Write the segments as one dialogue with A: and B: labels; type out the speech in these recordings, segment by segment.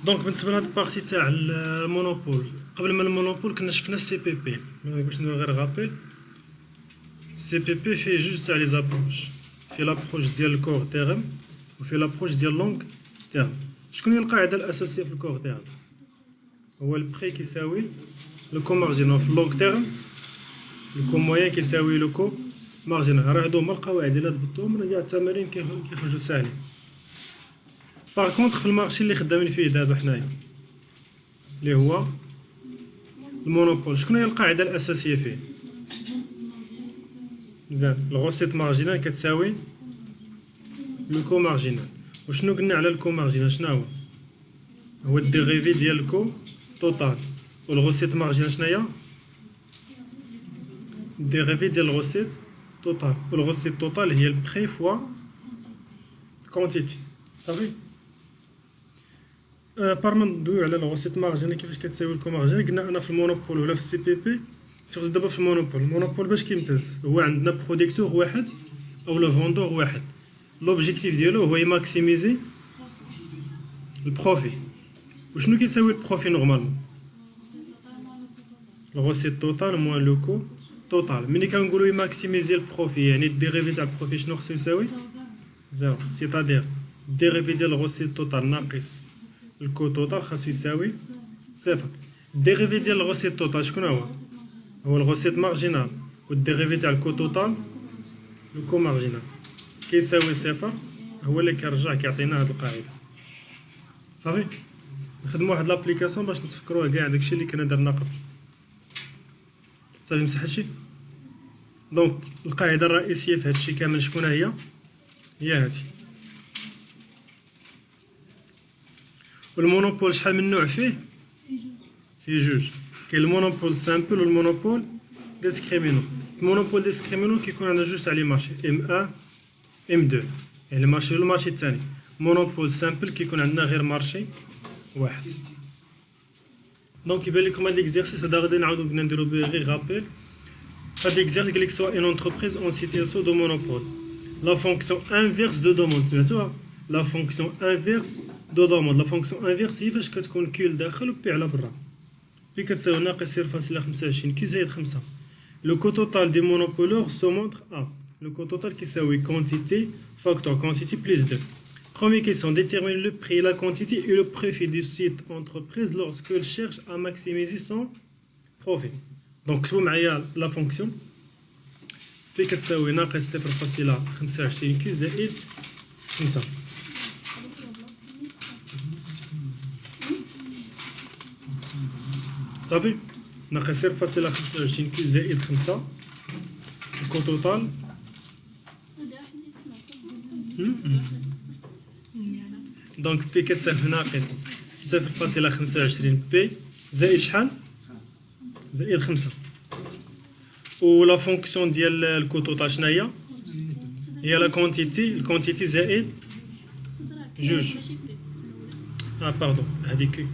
A: دونك بالنسبه لهاد البارتي تاع المونوبول، قبل ما المونوبول كنا شفنا السي بي بي. باش ندير غير غابيل، السي بي بي فيه جوج تاع لي زابروش، فيه لابروش ديال الكور تيرم وفيه لابروش ديال لونغ تيرم. شكون هي القاعده الاساسيه في الكور تيرم؟ هو البري كيساوي لو كو مارجينال في اللونغ تيرم، لو كو مويان كيساوي لو كو مارجينال. راه هادو هما القواعد الا ضبطتهم راه كاع التمارين كيخرجوا ساهلين. باغ كونطخ في المارشي اللي خدامين فيه دابا حنايا اللي هو المونوبول، شكون هي القاعده الاساسيه فيه؟ مزيان، الغوسيت مارجينال كتساوي لو كو مارجينال. وشنو قلنا على الكو مارجينال؟ شنو هو الديريفي ديال الكو توتال. والغوسيت مارجينال شناهي؟ الديريفي ديال الغوسيت توتال. والغوسيت توتال هي البري فوا كونتيتي. صافي. بارما ندويو على الغوسيت مارجينال كيفاش كتساوي الكو مارجينال. قلنا انا في المونوبول ولا في السي بي بي، سيرتو دابا في المونوبول باش كيمتاز هو عندنا بروديكتور واحد او لا فوندور واحد. لوبجيكتيف ديالو هو يماكسيميزي البروفي. وشنو كيساوي البروفي نورمالمون؟ الغوسيت توتال موان لو كو توتال. ملي كنقولوا يماكسيميزي البروفي يعني الديريفي تاع البروفي شنو خصو يساوي؟ زيرو. سيتادير الديريفي ديال الغوسيت توتال ناقص الكو توتال خاصو يساوي صفر. الديريفي ديال الغوسيت توتال شكون هو الغوسيت مارجينال، والديريفي تاع الكو توتال لو كو مارجينال كيساوي صفر. هو اللي كيرجع كيعطينا هاد القاعده. صافي. نخدموا واحد لابليكاسيون باش نتفكروه كاع داكشي اللي كنا درنا قبل. صافي مسح هادشي. دونك القاعده الرئيسيه في هادشي كامل شكون هي هادي. والمونوبول شحال من نوع فيه؟ فيه جوج. كاين المونوبول سامبل والمونوبول ديسكريمينو. المونوبول ديسكريمينو كيكون عندنا جوج تاع لي مارشي ام 1 ام 2، يعني المارشي والمارشي الثاني. مونوبول سامبل كيكون عندنا غير مارشي واحد. دونك يبان لكم هاد ليكزيرسيس هذا غادي نعاودو بنا نديرو به غير غابيل. هاد ليكزيرسيس قالك سوا اون انتربريز اون سيتياسيون دو مونوبول، لا فونكسيون انفيرس دو دوموند. سمعتوها؟ لا فونكسيون انفيرس دو دوموند. لا فونكسيون انفيرس هي فاش كتكون كيو لداخل و بي على برا. بي كتساوي ناقص 0.25 كي زائد 5. لو كو توتال دي مونوبولور سو مونتر ا. لو كو توتال كيساوي كونتيتي فاكتور كونتيتي بلس 2. Première question, détermine le prix, la quantité et le profit du site entreprise lorsqu'elle cherche à maximiser son profit. Donc, كتبوا معايا la fonction بي كتساوي ناقص 0.25 كي زائد 5. صافي. ناقص 0.25 كي زائد 5 الكو توتال. دونك بي كتساوي ناقص 0.25 بي زائد شحال؟ زائد 5. و لا فونكسيون ديال الكو توتال شناهي؟ هي لا كونتيتي، الكونتيتي زائد جوج. باردون هادي كي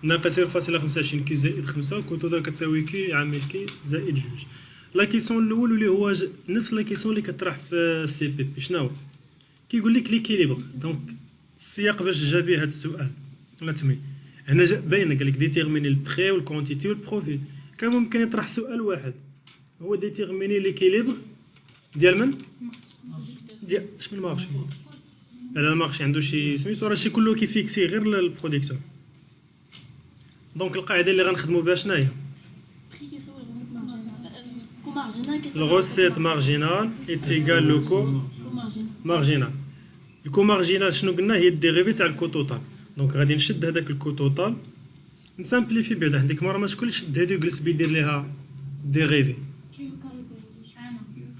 A: ناقص 0.25 كي زائد 5 كو توتال كتساوي كي عامل كي زائد جوج. لا كيسيون الاول واللي هو نفس لا كيسيون اللي كطرح في السي بي بي. شنو كيقول لك ليكيليبر؟ دونك السياق باش جا به هذا السؤال ولا تمي هنا باينه. قال لك ديتيرميني البري والكونتيتي والبروفيت. كان ممكن يطرح سؤال واحد هو ديتيرميني ليكيليبر ديال من؟ ديال اش من مارشي. على المارشي عنده شي سميتو راه شي كله كيفيكسي غير البروديكتور. دونك القاعده اللي غنخدموا بها شناهي؟ الغوسيت مارجينال ايتيغال لو كو مارجينال. الكو مارجينال شنو قلنا؟ هي الديريفي تاع الكو توتال. دونك غادي نشد هذاك الكو توتال نسامبليفي بعد. عندك مره ما شكونش شد هادي وجلس بيدير ليها ديريفي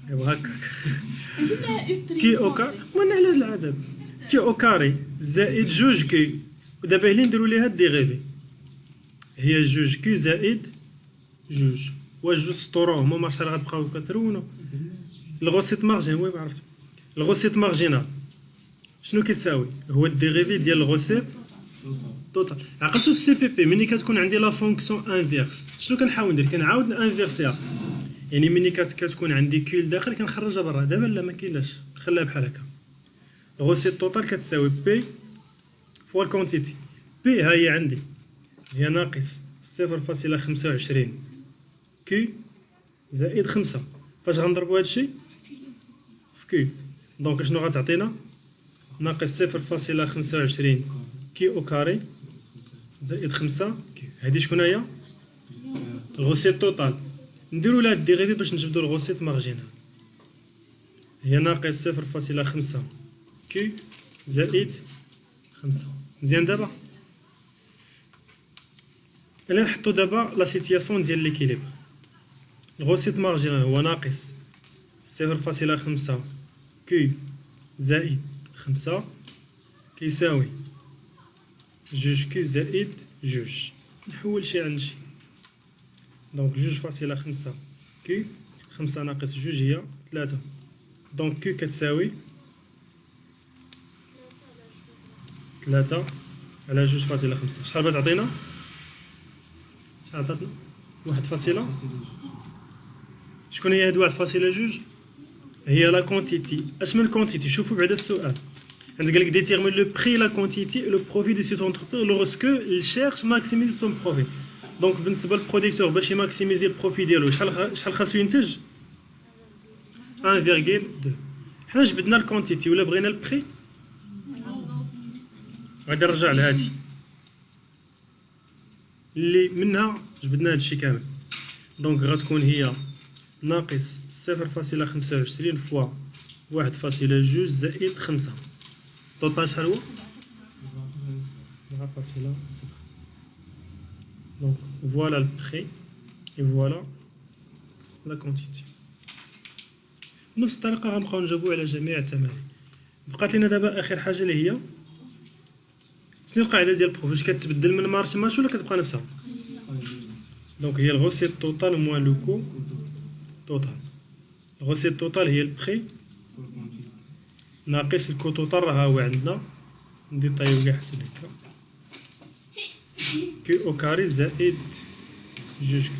A: ايوا هكاك كي اوكا وانا على هاد العدد كي اوكاري زائد جوج كي. ودابا هلي نديرو ليها الديريفي هي جوج كي زائد جوج. واش جوج سطورو هما ماشي راه غتبقاو كترونو. الغوسيت مارجين وي ما عرفتش. الغوسيت مارجينال شنو كيساوي؟ هو الديريفي ديال الغوسيت توتال. عقلتو السي بي بي ملي كتكون عندي لا فونكسيون انفيرس شنو كنحاول ندير؟ كنعاود نانفيرسيها. يعني ملي كتكون عندي كيو لداخل كنخرجها برا. دابا لا ما كاينلاش نخليها بحال هكا. الغوسيت توتال كتساوي بي فوا الكونتيتي. بي ها هي عندي هي ناقص 0.25 كي زائد 5. فاش غنضربو هادشي في كي دونك شنو غتعطينا؟ ناقص 0.25 كي او كاري زائد 5 كي. هادي شكون هي؟ الغوسيت توتال. نديرو لها الديغيفي باش نجبدو الغوسيت مارجينال. هي ناقص 0.5 كي زائد 5. مزيان دابا؟ الا نحطو دابا لا سيتياسيون ديال ليكيليبر. الغوسيت مارجينال هو ناقص 0.5 كي زائد 5 كيساوي 2 كي زائد 2. نحول شي عند شي دونك 2.5 كي 5 ناقص 2 هي 3. دونك كي كتساوي 3 على 2.5. شحال بغات تعطينا؟ شحال عطاتنا؟ 1. شكون هي هاد 1.2؟ هي لا كونتيتي. اش من كونتيتي؟ شوفوا بعدا السؤال عندك قالك ديتيرمين لو بري لا كونتيتي لو بروفيت دو سيت اونتربريز لوغسكو يشيرش ماكسيميزي سون بروفيت. دونك بالنسبه للبروديكتور باش يماكسيميزي البروفي ديالو شحال خاصو ينتج؟ 1.2. حنا جبدنا الكونتيتي ولا بغينا البري غادي نرجع لهادي اللي منها جبدنا هادشي كامل. دونك غتكون هي ناقص 0.25 فوا 1.2 زائد 5. توتال شحال هو؟ 4.7. دونك فوالا البري اي فوالا لا كونتيتي. بنفس الطريقه غنبقاو نجاوبو على جميع التمارين. بقات لنا دابا اخر حاجه اللي هي شنو القاعده ديال البروف؟ واش كتبدل من مارش لمارش ولا كتبقى نفسها؟ دونك هي الغوسيت توتال موان لو كو توتال. الغوسيت توتال هي البري ناقص الكو توتال راه هو عندنا ندير طيب كاع حسن هكا كي او كاري زائد 2 كي.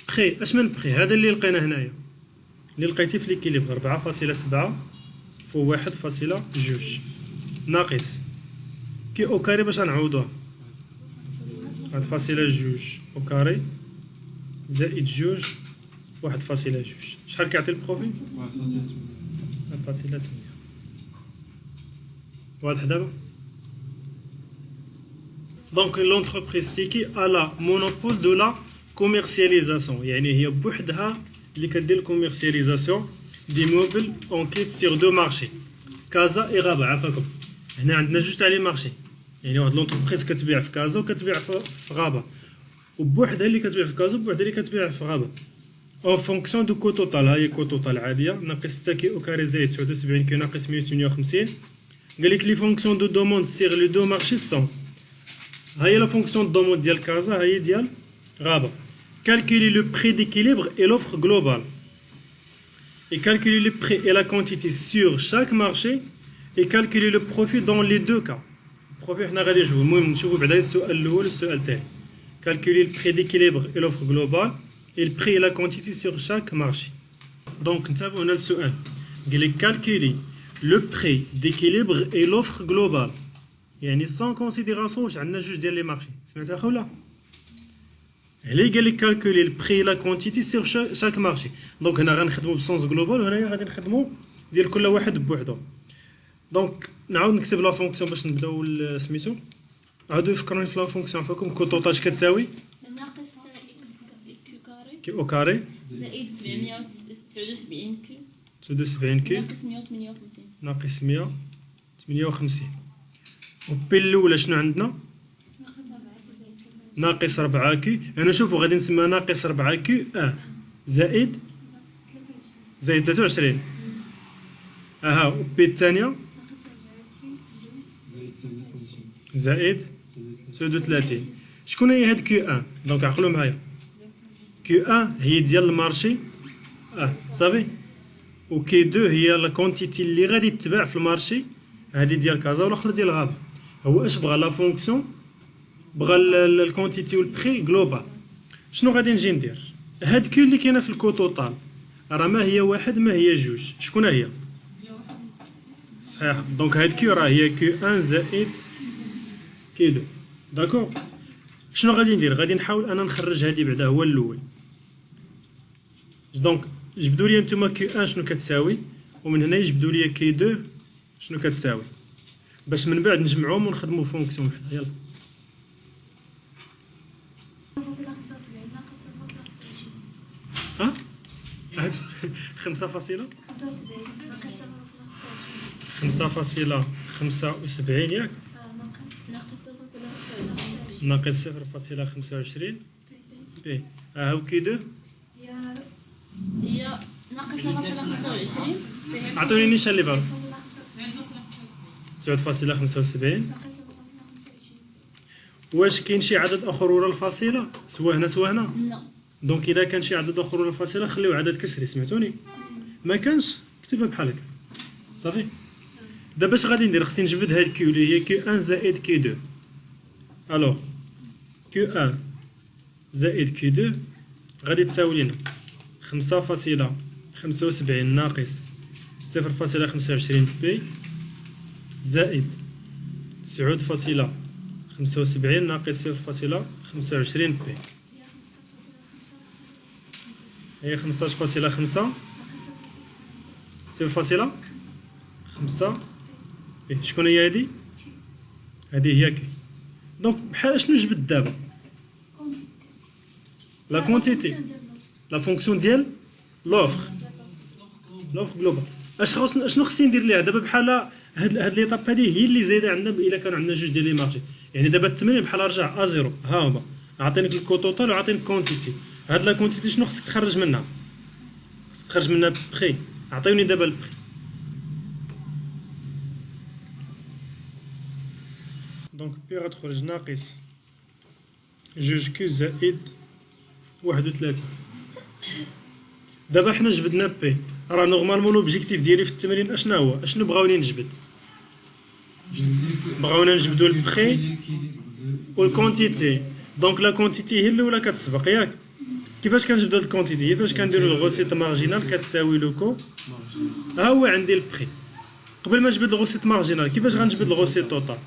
A: بخي اش من بخي؟ هذا اللي لقينا هنايا اللي لقيتي في ليكيليبر 4.7 فوا 1.2 ناقص كي او كاري باش غنعوضوها 1.2 او كاري زائد 2 في 1.2. شحال كيعطي البروفي؟ 1.8. واضح دابا؟ دونك لونتربريز تيكي ا لا مونوبول دو لا كوميرسياليزاسيون، يعني هي بوحدها اللي كدير الكوميرسياليزاسيون دي موبل اون كيت سيغ دو مارشي كازا اي غابه. عافاكم هنا عندنا جوج تاع لي مارشي، يعني واحد لونتربريز كتبيع في كازا وكتبيع في غابه، وبوحدها اللي كتبيع في كازا وبوحدها اللي كتبيع في غابه. اون فونكسيون دو كو توتال، ها هي كو توتال عاديه ناقص 6 كي او كاري زائد 79 كي ناقص 158. قال لك لي فونكسيون دو دوموند سيغ لو دو مارشي سون، ها هي لا فونكسيون دو دوموند ديال كازا، ها هي ديال غابه. Calculer le prix d'équilibre et l'offre globale. Et calculer le prix et la quantité sur chaque marché et calculer le profit dans les deux cas. Profit حنا غادي نشوفوا، المهم نشوفوا بعدا السؤال الاول والسؤال الثاني. Calculer le prix d'équilibre et l'offre globale et le prix et la quantité sur chaque marché. Donc نتابعوا هنا السؤال قال لك calculer le prix d'équilibre et l'offre globale، يعني sans considération واش عندنا جوج ديال لي مارشي. سمعتها اخو ولا؟ اللي قال لك كالكولي البري لا كونتيتي سيغ شاك مارشي. دونك هنا غنخدمو بسونس جلوبال وهنايا غادي نخدمو ديال كل واحد بوحدو. دونك نعاود نكتب لا فونكسيون باش نبداو سميتو. عاودو فكروني في لا فونكسيون فيكم. كو توتال اش كتساوي؟
B: ناقص كيو كاري
A: كي او كاري
B: زائد 779 كيو
A: 79 كي
B: ناقص 158
A: ناقص 158. وبي الاولى شنو عندنا؟ ناقص 4 كي. انا شوفوا غادي نسميها ناقص 4 كي زائد 23. اها وبي الثانيه زائد 39. شكون هي هاد كيو 1؟ دونك عقلوا معايا كيو 1 هي ديال المارشي صافي، وكي 2 هي لا كونتيتي اللي غادي تتباع في المارشي، هذه ديال كازا والاخر ديال غابه. هو اش بغى لا فونكسيون؟ بغى الكونتيتي والبري جلوبال. شنو غادي نجي ندير؟ هاد كيو اللي كاينه في الكو توتال راه ما هي واحد ما هي جوج، شكون هي؟ صحيح. دونك هاد كيو راه هي كيو 1 زائد كي 2. داكور. شنو غادي ندير؟ غادي نحاول انا نخرج هادي بعدا هو الاول. دونك جبدوا لي نتوما كيو 1 شنو كتساوي، ومن هنا يجبدوا لي كي 2 شنو كتساوي، باش من بعد نجمعوهم ونخدموا فونكسيون وحده. يلا. ها؟ 5.75 ياك؟ ناقص 0.25 بي. هاو كي 2
B: هي ناقص 0.25.
A: عطوني نيشان اللي فالو. 9.75. واش كاين شي عدد اخر ورا الفاصله سوا هنا سوا هنا؟
B: لا.
A: دونك اذا كان شي عدد اخر ورا الفاصله خليو عدد كسري، سمعتوني؟ ما كانش كتبها بحال هكا صافي. دابا اش غادي ندير؟ خصني نجبد هاد كيو اللي هي كيو 1 زائد كيو 2. الوغ كيو 1 زائد كيو 2 غادي تساوي لنا 5.75 ناقص 0.25 بي زائد 9.75 ناقص 0.25 بي. هي 15.5 0.5 بي. شكون هي هادي؟ هادي هي كي. دونك بحال شنو جبد دابا؟ لا كونتيتي، لا فونكسيون ديال لوفر جلوبال. شنو خصني ندير ليها دابا؟ بحال هاد ليطاب هادي هي اللي زايده عندنا الا كانوا عندنا جوج ديال لي مارشي. يعني دابا التمرين بحال رجع ا زيرو. ها هما عطينيك الكو توتال وعطينيك كونتيتي. هاد لا كونتيتي شنو خصك تخرج منها؟ خصك تخرج منها بخي. عطيوني دابا البخي. دونك بي غتخرج ناقص جوج كيو زائد 31. دابا حنا جبدنا بي، راه نورمالمون لوبجيكتيف ديالي في التمرين اشنا هو؟ اشنو بغاوني نجبد؟ بغاونا نجبدو البخي والكونتيتي. دونك لا كونتيتي هي الاولى كتسبق ياك. كيفاش كنجبدو الكونتيتي؟ هي فاش كنديرو الغوسيت مارجينال كتساوي لوكو. ها هو عندي البخي. قبل ما نجبد الغوسيت مارجينال كيفاش غنجبد الغوسيت توتال؟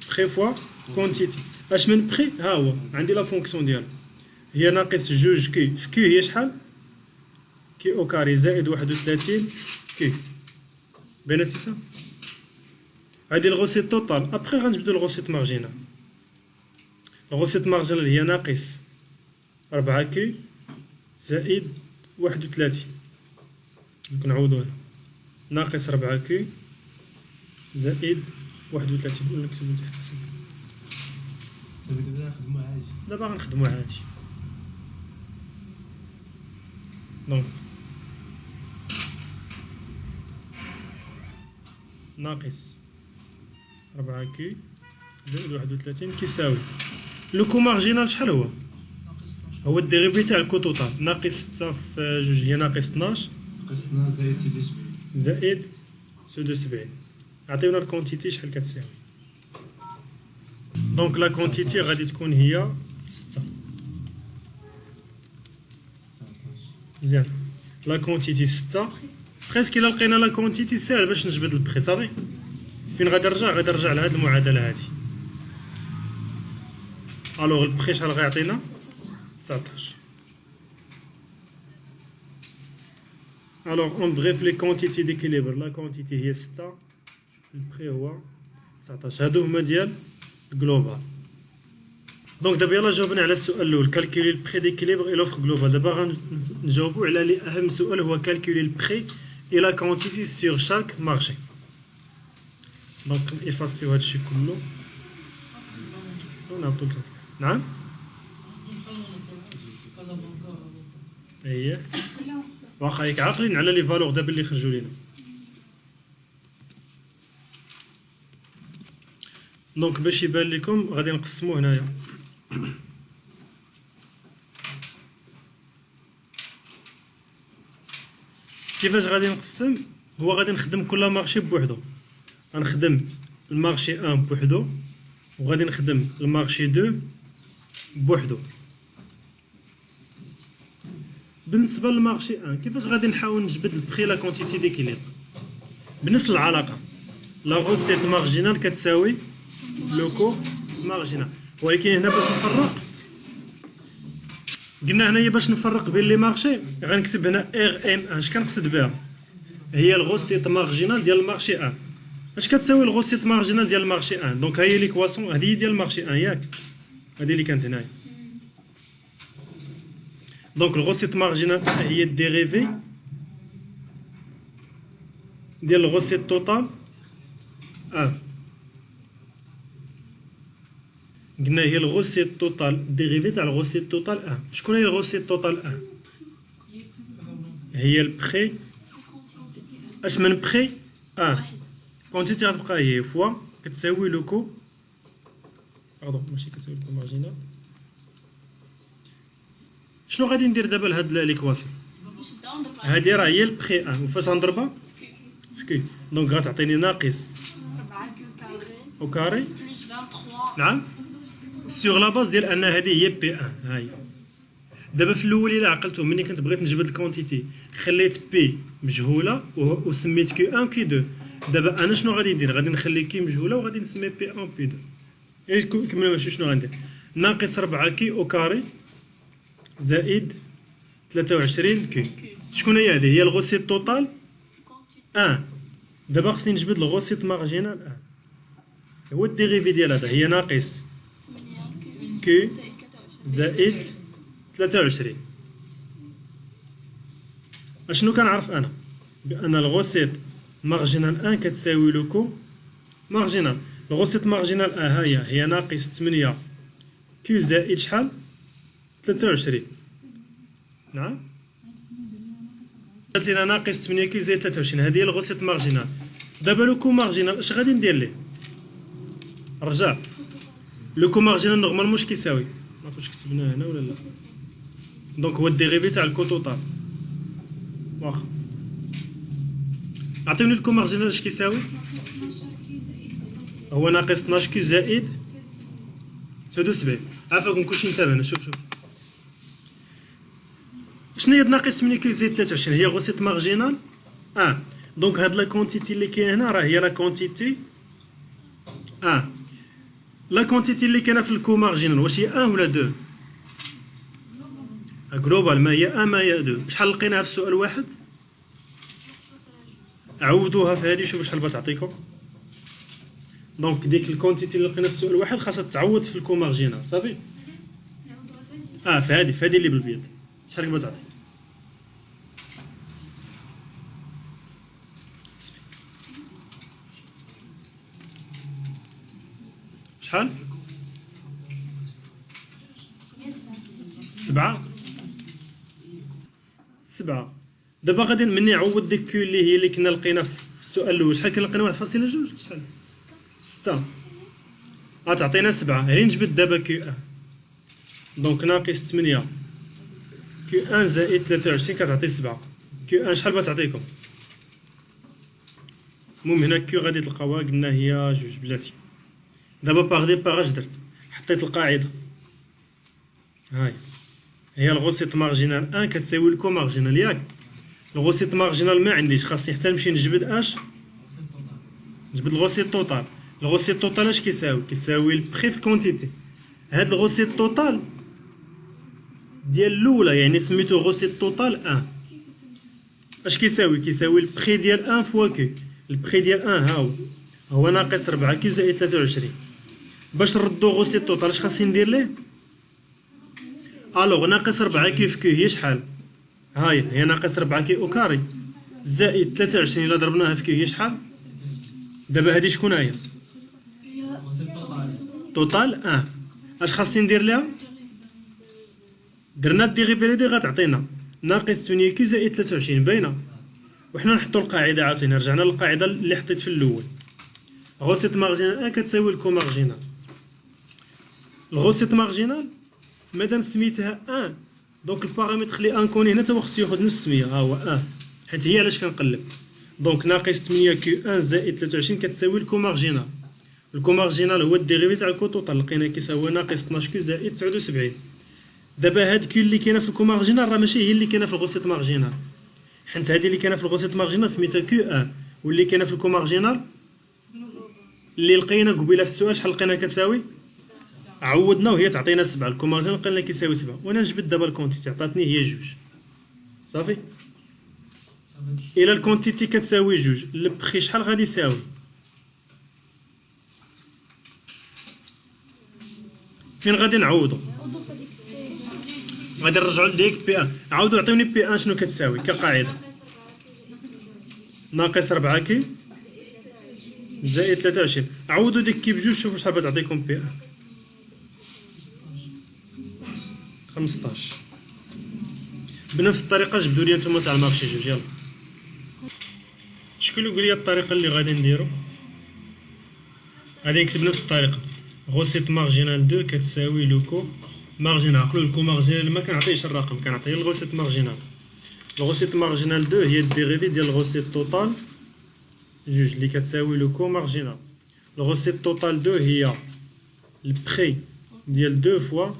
A: بخي فوا كونتيتي. اش من بخي؟ ها هو عندي لا فونكسيون ديالو هي ناقص جوج كي في كي هي شحال؟ كي او كاري زائد 31 كي. بيناتي سا هادي الغوسيت توتال. ابخي غنجبدو الغوسيت مارجينال. الغوسيت مارجينال هي ناقص 4 كي زائد 31. ممكن نعوضو هنا ناقص 4 كي زائد 31 ولا نكتبو تحت حسب. دابا غنخدمو عادي. دونك ناقص 4 كي زائد 31 كيساوي لو كو مارجينال شحال هو؟ هو الديريفي تاع الكو توتال. ناقص 6 في جوج هي ناقص 12 زائد 76. عطيونا الكونتيتي شحال كتساوي. دونك لا كونتيتي غادي تكون هي 6. مزيان. لا كونتيتي 6 بريسك. الا لقينا لا كونتيتي ساهل باش نجبد البخي صافي. فين غادي نرجع؟ غادي نرجع لهاد المعادله هادي. الوغ البخي شحال غيعطينا؟ 19. الوغ اون بغيف لي كونتيتي ديكيليبر. لا كونتيتي هي 6 البخي هو 19. هادو هما ديال جلوبال. دونك دابا يلاه جاوبنا على السؤال الاول كالكولي البخي ديكيليبر اي لوفر جلوبال. دابا غنجاوبو على لي اهم سؤال هو كالكولي البخي اي لا كونتيتي سور شاك مارشي. دونك نيفاسيو هادشي كله ونهبطو لتحت. نعم اييه واخا ياك عاقلين على لي فالور دابا اللي خرجوا لينا. دونك باش يبان لكم غادي نقسمو هنايا. كيفاش غادي نقسم؟ هو غادي نخدم كل مارشي بوحدو. غنخدم المارشي 1 بوحدو وغادي نخدم المارشي 2 بوحدو. بالنسبه للمارشي 1 كيفاش غادي نحاول نجبد البخي لا كونتيتي ديكيليبر؟ بنفس العلاقه لا غوسيت مارجينال كتساوي لو كو مارجينال. ولكن هنا باش نفرق قلنا هنايا باش نفرق بين لي مارشي غنكتب هنا ار ام ان. اش كنقصد بها؟ هي الغوسيت مارجينال ديال المارشي ان. اش كتساوي الغوسيت مارجينال ديال المارشي ان؟ دونك ها هي ليكواسيون هذه ديال المارشي ان ياك، هذه اللي كانت هنايا. دونك الغوسيت مارجينال هي الديريفي ديال الغوسيت توتال ان. قلنا هي الغوسيت توتال ديريفي تاع الغوسيت توتال ان. شكون هي الغوسيت توتال ان؟ هي البخي اش من بخي ان كونتيتي غتبقى هي فوا كتساوي لو كو باردون ماشي كتساوي لو كو مارجينال. شنو غادي ندير دابا لهاد ليكواسيون؟ هادي راه هي البخي ان وفاش غنضربها في كي دونك غتعطيني ناقص
B: 4 كيو كاري
A: او كاري
B: بلس 23.
A: نعم سيغ لا باز ديال ان هذه هي بي ان. ها هي دابا في الاول الا عقلتو ملي كنت بغيت نجبد الكونتيتي خليت بي مجهوله وسميت كي 1 كي 2. دابا انا شنو غادي ندير؟ غادي نخلي كي مجهوله وغادي نسمي بي 1 بي 2. كملوا ماشي شنو غندير؟ ناقص 4 كي او كاري زائد 23 كي. شكون هي هذه؟ هي الغوسيت توتال ان. دابا خصني نجبد الغوسيت مارجينال ان. هو الديريفي ديال هذا هي ناقص
B: 8
A: كي
B: زائد
A: زائد 23. اشنو كنعرف انا؟ بان الغوسيت مارجينال ان كتساوي لو كو مارجينال. الغوسيت مارجينال ان هي ناقص 8 كيو زائد شحال؟ 23. نعم قالت لنا ناقص 8 كيو زائد 23. هذه هي الغوسيت مارجينال. دابا لو كو مارجينال اش غادي ندير ليه؟ رجع لو كو مارجينال نورمالمون واش كيساوي؟ ما عرفتش كتبناه هنا ولا لا. دونك هو الديريفي تاع الكو توتال. واخا عطيوني الكو مارجينال اش كيساوي؟ هو ناقص 12 كي زائد 79. عافاكم كلشي متابع. شوف شنو هي ناقص 8 كي زائد 23؟ هي غوسيت مارجينال دونك هاد لا كونتيتي اللي كاين هنا راه هي لا كونتيتي لا كونتيتي اللي كاينه في الكو مارجينال واش هي 1 ولا 2؟ جلوبال ما هي 1 ما هي 2. شحال لقيناها في السؤال واحد؟ عوضوها في هذه شوفوا شحال بتعطيكم. دونك ديك الكونتيتي اللي لقينا في السؤال واحد خاصها تعوض في الكو مارجينال صافي. في هذه اللي بالبيض شحال بتعطي؟ شحال؟ 7. دابا غادي مني نعوض ديك كيو اللي هي اللي كنا لقينا في السؤال الاول. شحال كنا لقينا 1.2 شحال؟ 6 غتعطينا 7. هاني نجبد دابا كيو 1 دونك ناقص 8 كيو 1 زائد 23 كتعطي 7. كيو 1 شحال بتعطيكم؟ المهم هنا كيو غادي تلقاوها قلنا هي 2 بلاتي. دابا باغ دي باغ اش درت؟ حطيت القاعده هاي هي الغوسيت مارجينال 1 كتساوي الكو مارجينال ياك. الغوسيت مارجينال ما عنديش خاصني حتى نمشي نجبد اش؟ نجبد الغوسيت توتال. الغوسيت توتال اش كيساوي البخي في كونتيتي. هاد الغوسيت توتال ديال الاولى يعني سميتو غوسيت توتال 1 اش كيساوي البخي ديال 1 فوا كي. البخي ديال 1 هو ناقص 4 كي زائد 23. باش نردو غوسيت توتال اش خاصني ندير ليه؟ الوغ ناقص 4 كي في كي هي شحال؟ هي ناقص 4 كي او كاري زائد 23 الا ضربناها في كي هي شحال؟ دابا هادي شكون هي؟ توتال 1. اش خاصني ندير ليها؟ درنا الديغيفي دي غتعطينا ناقص 8 كي زائد 23 باينه. وحنا نحطو القاعده عاوتاني رجعنا للقاعده اللي حطيت في الاول. غوسيت مارجينال 1 كتساوي الكو مارجينال. الغوسيت مارجينال مادام سميتها 1 دونك البارامتر اللي انكوني هنا تا هو خصو ياخذ نفس السميه ها هو 1 حيت هي علاش كنقلب. دونك ناقص 8 كيو 1 زائد 23 كتساوي الكو مارجينال. الكو مارجينال هو الديريفي تاع الكو توتال لقينا كيساوي ناقص 12 كيو زائد 79. دابا هاد كيو اللي كاينه في الكو مارجينال راه ماشي هي اللي كاينه في الغوسيت مارجينال حيت هذه اللي كاينه في الغوسيت مارجينال سميتها كيو 1 واللي كاينه في الكو مارجينال اللي لقينا قبيله في السؤال شحال لقينا كتساوي عوضنا وهي تعطينا 7 الكو مارجينال لقينا كيساوي 7 وانا نجبد دابا الكونتيتي عطاتني هي 2 صافي. الى الكونتيتي كتساوي 2 البخي شحال غادي يساوي فين غادي نعوضو غادي نرجعو لديك بي ان عاودوا عطيوني بي ان شنو كتساوي كقاعده ناقص 4 كي زائد 23 عوضوا ديك كي بجوج شوفوا شحال غتعطيكم بي ان 15 بنفس الطريقه جبدوا لي نتوما تاع المارشي جوج يلا. شكون يقول لي الطريقه اللي غادي نديرو غادي نكتب نفس الطريقه غوسيت مارجينال 2 كتساوي لوكو مارجينال عقلوا الكو مارجينال ما كنعطيهش الرقم كنعطيه الغوسيت مارجينال. الغوسيت مارجينال 2 هي الديريفي ديال الغوسيت توتال جوج اللي كتساوي لوكو مارجينال. الغوسيت توتال 2 هي البري ديال 2 فوا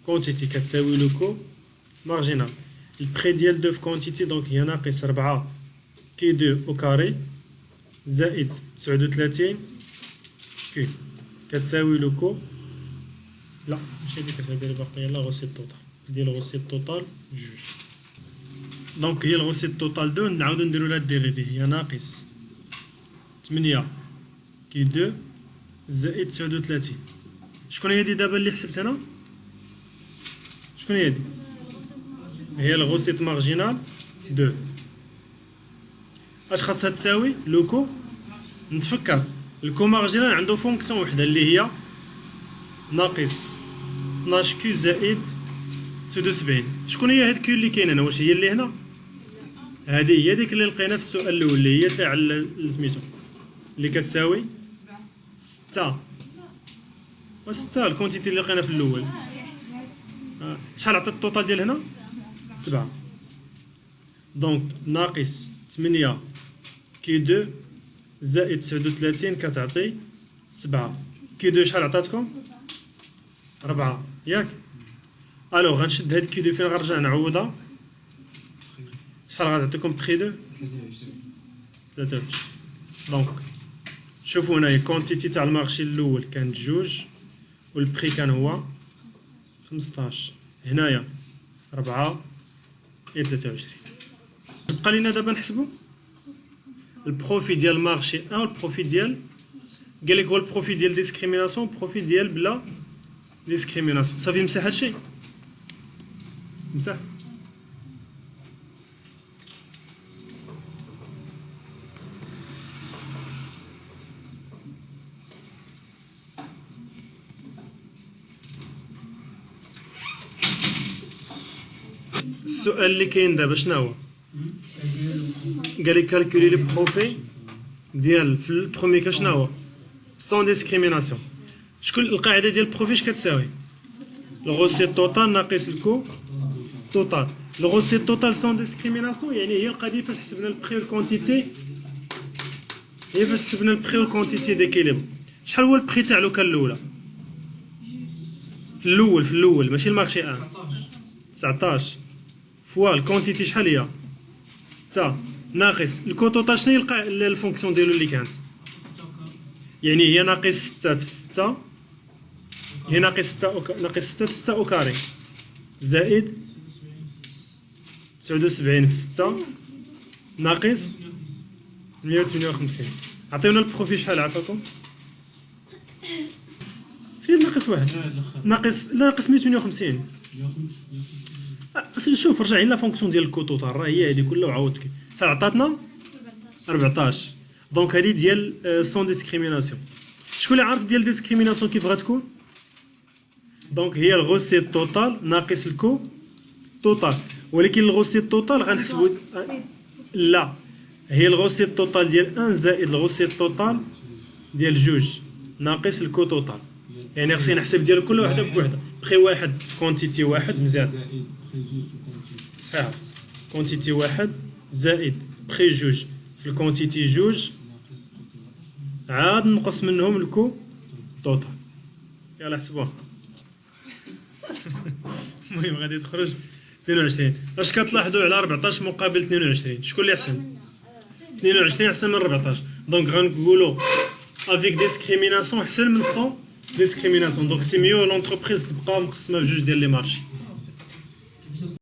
A: كونتيتي كتساوي لوكو مارجينال. البري ديال 2 في كونتيتي دونك هي ناقص 4 كي 2 او كاري زائد 39 كي كتساوي لوكو لا ماشي هاديك هادي اللي باقيه لا غوسيت توتال ديال غوسيت توتال جوج. دونك هي الغوسيت توتال 2 نعاودو نديرو لها الديريفي هي ناقص 8 كي 2 زائد 39. شكون هي دي دابا اللي حسبت انا شكون هي دي هي الغوسيت مارجينال 2 اش خاصها تساوي لوكو نتفكر الكو مارجينال عنده فونكسيون وحده اللي هي ناقص 12 كيو زائد 76. شكون هي هاد كيو اللي كاينه هنا واش هي اللي هنا هذه هي ديك اللي لقينا في السؤال الاول اللي هي تاع سميتو اللي كتساوي 6 و6 الكونتيتي اللي لقينا في الاول شحال عطات التوتال ديال هنا 7 دونك ناقص 8 كي 2 زائد 39 كتعطي 7 كي 2 شحال عطاتكم 4 ياك. الوغ غنشد هاد كي 2 فين غنرجع نعوضها شحال غتعطيكم بخي 2 23. دونك شوفوا هنايا كونتيتي تاع المارشي الاول كانت 2 والبخي كان هو 15 هنايا 4 و 23. بقى لينا دابا نحسبوا البروفي ديال المارشي 1 والبروفي ديال قال لك هو البروفي ديال ديسكريميناسيون بروفي ديال بلا ديسكريميناسيون صافي مسح هادشي مسح. السؤال اللي كاين دابا شنو هو قال لك كالكولي لي بروفي ديال في البرومي كاش شنو هو سون ديسكريميناسيون. شكون القاعده ديال البروفي اش كتساوي الغوسيت توتال ناقص الكو توتال. الغوسيت توتال سون ديسكريميناسيون يعني هي القضيه فاش حسبنا البخي والكونتيتي هي فاش حسبنا البخي والكونتيتي ديكيليبر. شحال هو البخي تاع لوكال الاولى في الاول ماشي المارشي 1 19 فوا الكونتيتي شحال هي 6 ناقص الكو توتال شنو هي الفونكسيون ديالو اللي كانت يعني هي ناقص 6 في 6 هي ناقص 6 في 6 او كاري زائد 79 في 6 ناقص 158. عطيونا البروفي شحال عافاكم فين ناقص واحد ناقص 158. شوف رجع لنا فونكسيون ديال الكوتوتال راه هي هذه كلها وعاودت شحال عطاتنا 14. دونك هذه ديال سون ديسكريميناسيون. شكون اللي عارف ديال ديسكريميناسيون كيف غتكون دونك هي الغوسيت توتال ناقص الكو توتال ولكن الغوسيت توتال غنحسبوا لا هي الغوسيت توتال ديال 1 زائد الغوسيت توتال ديال 2 ناقص الكو توتال يعني خصني نحسب ديال كل وحده بوحده بخي واحد كونتيتي واحد مزيان صحيح كونتيتي واحد زائد بخي 2 في الكونتيتي 2 عاد نقص منهم الكو توتال يلا حسبوها. المهم غادي تخرج 22. اش كتلاحظوا على 14 مقابل 22 شكون اللي احسن 22 احسن من 14 دونك غنقولوا افيك ديسكريميناسيون احسن من سون ديسكريميناسيون دونك سي ميو لونتربريز تبقى مقسمه في جوج ديال لي مارشي